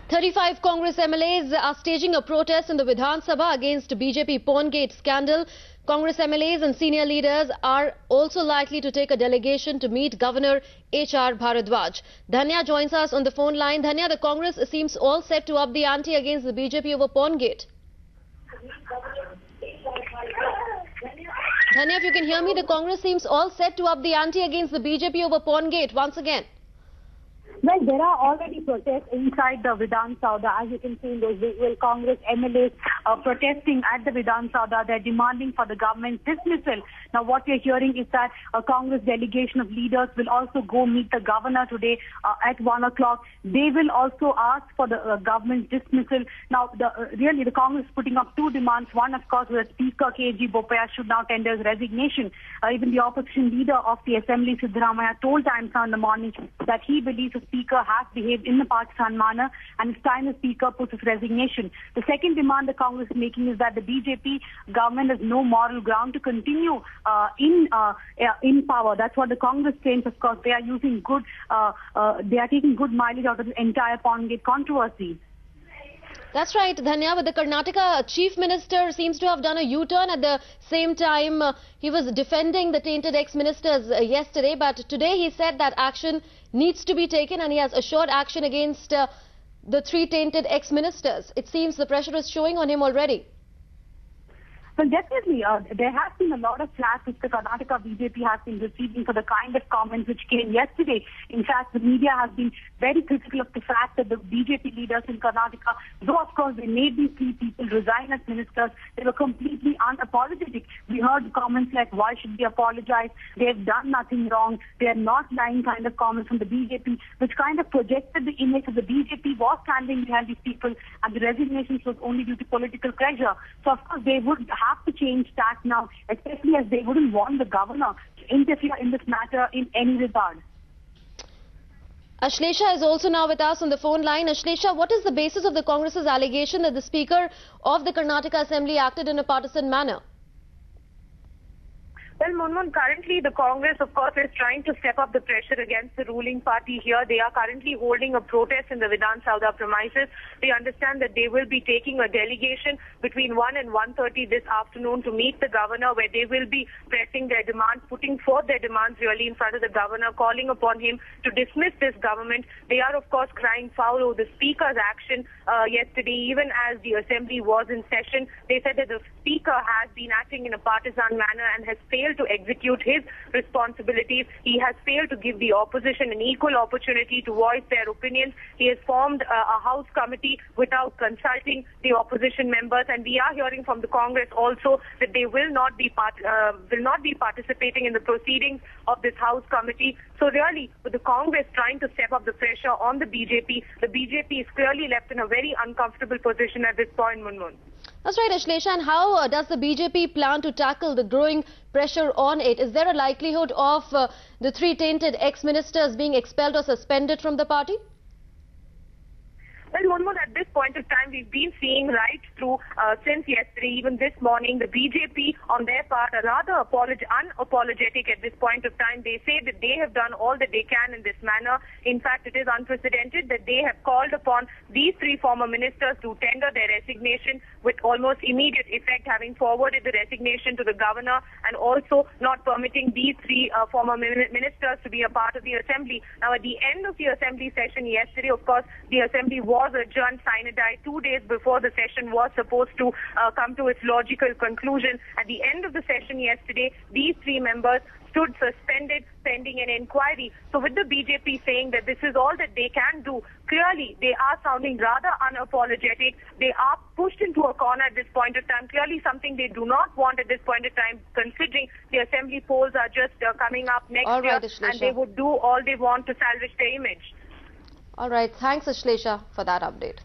35 Congress MLAs are staging a protest in the Vidhan Sabha against BJP Pawngate scandal. Congress MLAs and senior leaders are also likely to take a delegation to meet Governor H.R. Bharadwaj. Dhanya joins us on the phone line. Dhanya, the Congress seems all set to up the ante against the BJP over Pawngate. Dhanya, if you can hear me, the Congress seems all set to up the ante against the BJP over Pawngate once again. Well, there are already protests inside the Vidhan Sabha. As you can see in those visuals, Congress MLAs protesting at the Vidhan Sabha. They're demanding for the government's dismissal. Now, what we're hearing is that a Congress delegation of leaders will also go meet the governor today at 1 o'clock. They will also ask for the government's dismissal. Now, really, the Congress is putting up two demands. One, of course, the Speaker K.G. Bopaya should now tender his resignation. Even the opposition leader of the Assembly, Siddaramaiah, told Times Now in the morning that he believes the Speaker has behaved in the Pakistan manner and it's time the Speaker puts his resignation. The second demand the Congress is making is that the BJP government has no moral ground to continue in power. That's what the Congress claims. Of course, they are using they are taking good mileage out of the entire Pawngate controversy. That's right, Dhanya, but the Karnataka Chief Minister seems to have done a U-turn. At the same time, he was defending the tainted ex-ministers yesterday, but today he said that action needs to be taken and he has assured action against the three tainted ex-ministers. It seems the pressure is showing on him already. Well, definitely, there has been a lot of flack which the Karnataka BJP has been receiving for the kind of comments which came yesterday. In fact, the media has been very critical of the fact that the BJP leaders in Karnataka, though of course they made these three people resign as ministers, they were completely unapologetic. We heard comments like, why should they apologize? They have done nothing wrong. They are not lying kind of comments from the BJP, which kind of projected the image of the BJP was standing behind these people and the resignations was only due to political pressure. So of course they would have to change that now, especially as they wouldn't want the governor to interfere in this matter in any regard. Ashlesha is also now with us on the phone line. Ashlesha, what is the basis of the Congress's allegation that the Speaker of the Karnataka Assembly acted in a partisan manner? Well, Munmun, currently the Congress, of course, is trying to step up the pressure against the ruling party here. They are currently holding a protest in the Vidhan Sabha premises. They understand that they will be taking a delegation between 1 and 1:30 this afternoon to meet the governor, where they will be pressing their demands, putting forth their demands really in front of the governor, calling upon him to dismiss this government. They are, of course, crying foul over the Speaker's action yesterday, even as the Assembly was in session. They said that the Speaker has been acting in a partisan manner and has failed to execute his responsibilities. He has failed to give the opposition an equal opportunity to voice their opinions. He has formed a House committee without consulting the opposition members, and we are hearing from the Congress also that they will not be participating in the proceedings of this House committee. So really, with the Congress trying to step up the pressure on the BJP is clearly left in a very uncomfortable position at this point, Munmun. That's right, Ashlesha. And how does the BJP plan to tackle the growing pressure on it? Is there a likelihood of the three tainted ex-ministers being expelled or suspended from the party? Well, Munmun, at this point of time, we've been seeing right through since yesterday, even this morning, the BJP on their part are rather unapologetic at this point of time. They say that they have done all that they can in this manner. In fact, it is unprecedented that they have called upon these three former ministers to tender their resignation with almost immediate effect, having forwarded the resignation to the governor and also not permitting these three former ministers to be a part of the Assembly. Now, at the end of the Assembly session yesterday, of course, the Assembly was adjourned sine die 2 days before the session was supposed to come to its logical conclusion. At the end of the session yesterday, these three members stood suspended pending an inquiry. So with the BJP saying that this is all that they can do, clearly they are sounding rather unapologetic. They are pushed into a corner at this point of time, clearly something they do not want at this point of time, considering the Assembly polls are just coming up next year, and they would do all they want to salvage their image. All right. Thanks, Ashlesha, for that update.